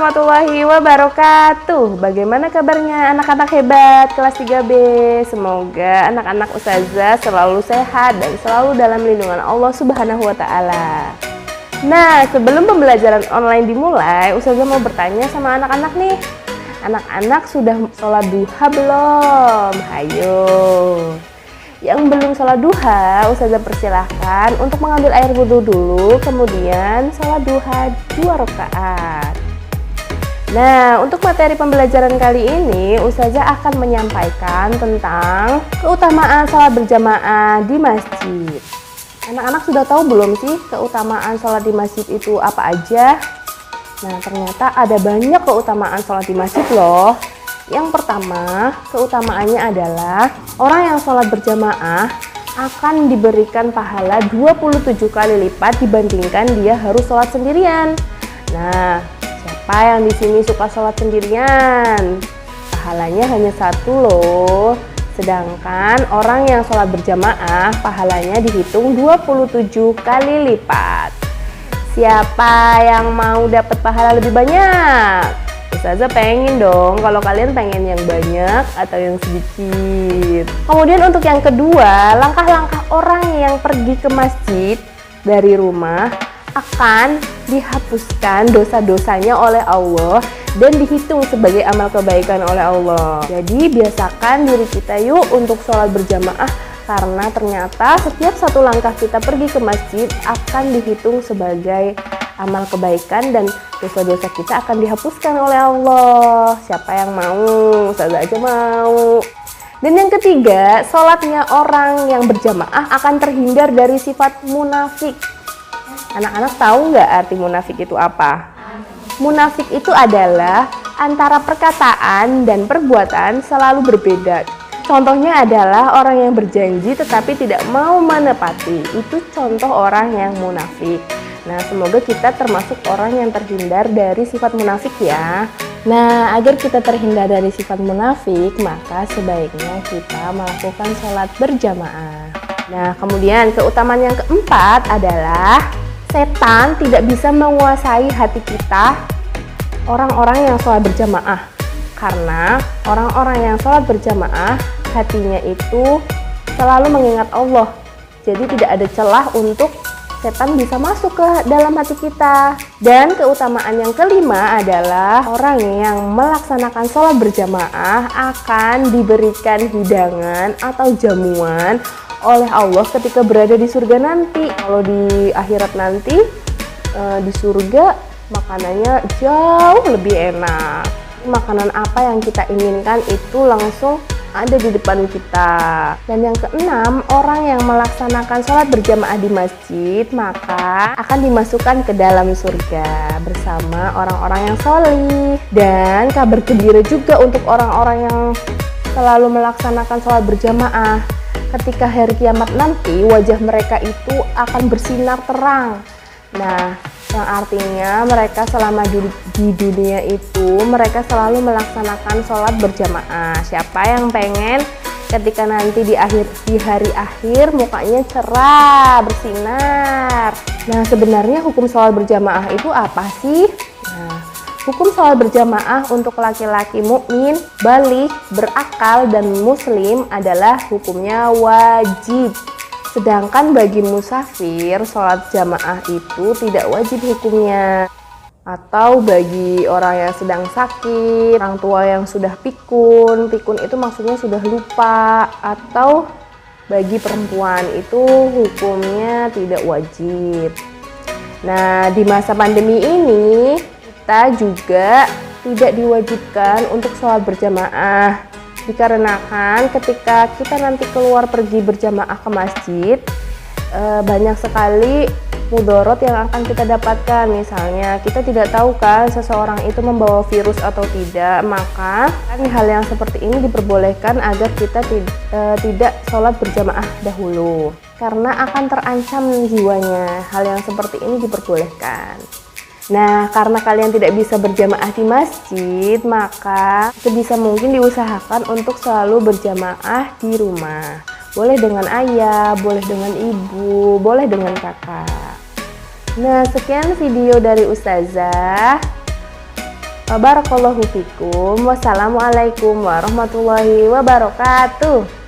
warahmatullahi wabarakatuh. Bagaimana kabarnya anak-anak hebat kelas 3B? Semoga anak-anak Ustazah selalu sehat dan selalu dalam lindungan Allah Subhanahu wa Ta'ala. Nah, sebelum pembelajaran online dimulai, Ustazah mau bertanya sama anak-anak nih. Anak-anak sudah sholat duha belum? Hayo. Yang belum sholat duha, Ustazah persilahkan untuk mengambil air wudhu dulu, kemudian sholat duha 2 rakaat. Nah, untuk materi pembelajaran kali ini, Ustazah akan menyampaikan tentang keutamaan sholat berjamaah di masjid. Anak-anak sudah tahu belum sih keutamaan sholat di masjid itu apa aja? Nah, ternyata ada banyak keutamaan sholat di masjid loh. Yang pertama, keutamaannya adalah orang yang sholat berjamaah akan diberikan pahala 27 kali lipat dibandingkan dia harus sholat sendirian. Nah, siapa yang di sini suka sholat sendirian? Pahalanya hanya 1 loh. Sedangkan orang yang sholat berjamaah pahalanya dihitung 27 kali lipat. Siapa yang mau dapat pahala lebih banyak? Ustazah pengen dong kalau kalian pengen yang banyak atau yang sedikit. Kemudian untuk yang kedua, langkah-langkah orang yang pergi ke masjid dari rumah akan dihapuskan dosa-dosanya oleh Allah dan dihitung sebagai amal kebaikan oleh Allah. Jadi biasakan diri kita yuk untuk sholat berjamaah, karena ternyata setiap satu langkah kita pergi ke masjid akan dihitung sebagai amal kebaikan dan dosa-dosa kita akan dihapuskan oleh Allah. Siapa yang mau? Ustazah aja mau. Dan yang ketiga, sholatnya orang yang berjamaah akan terhindar dari sifat munafik. Anak-anak tahu nggak arti munafik itu apa? Munafik itu adalah antara perkataan dan perbuatan selalu berbeda. Contohnya adalah orang yang berjanji tetapi tidak mau menepati. Itu contoh orang yang munafik. Nah, semoga kita termasuk orang yang terhindar dari sifat munafik ya. Nah, agar kita terhindar dari sifat munafik, maka sebaiknya kita melakukan sholat berjamaah. Nah, kemudian keutamaan yang keempat adalah setan tidak bisa menguasai hati kita, orang-orang yang sholat berjamaah. Karena orang-orang yang sholat berjamaah, hatinya itu selalu mengingat Allah. Jadi tidak ada celah untuk setan bisa masuk ke dalam hati kita. Dan keutamaan yang kelima adalah orang yang melaksanakan sholat berjamaah akan diberikan hidangan atau jamuan oleh Allah ketika berada di surga nanti. Kalau di akhirat nanti di surga makanannya jauh lebih enak. Makanan apa yang kita inginkan itu langsung ada di depan kita. Dan yang keenam, orang yang melaksanakan sholat berjamaah di masjid maka akan dimasukkan ke dalam surga bersama orang-orang yang sholih. Dan kabar gembira juga untuk orang-orang yang selalu melaksanakan sholat berjamaah. Ketika hari kiamat nanti, wajah mereka itu akan bersinar terang. Nah, yang artinya mereka selama di dunia itu mereka selalu melaksanakan sholat berjamaah. Siapa yang pengen ketika nanti di hari akhir mukanya cerah, bersinar. Nah, sebenarnya hukum sholat berjamaah itu apa sih? Nah, hukum sholat berjamaah untuk laki-laki mukmin, baligh, berakal dan muslim adalah hukumnya wajib. Sedangkan bagi musafir, sholat jamaah itu tidak wajib hukumnya. Atau bagi orang yang sedang sakit, orang tua yang sudah pikun itu maksudnya sudah lupa. Atau bagi perempuan itu hukumnya tidak wajib. Nah, di masa pandemi ini kita juga tidak diwajibkan untuk sholat berjamaah. Dikarenakan ketika kita nanti keluar pergi berjamaah ke masjid, banyak sekali mudorot yang akan kita dapatkan. Misalnya kita tidak tahu kan seseorang itu membawa virus atau tidak, maka hal yang seperti ini diperbolehkan agar kita tidak sholat berjamaah dahulu, karena akan terancam jiwanya. Hal yang seperti ini diperbolehkan. Nah, karena kalian tidak bisa berjamaah di masjid, maka sebisa mungkin diusahakan untuk selalu berjamaah di rumah. Boleh dengan ayah, boleh dengan ibu, boleh dengan kakak. Nah, sekian video dari Ustazah. Wa barakallahu fikum. Wassalamualaikum warahmatullahi wabarakatuh.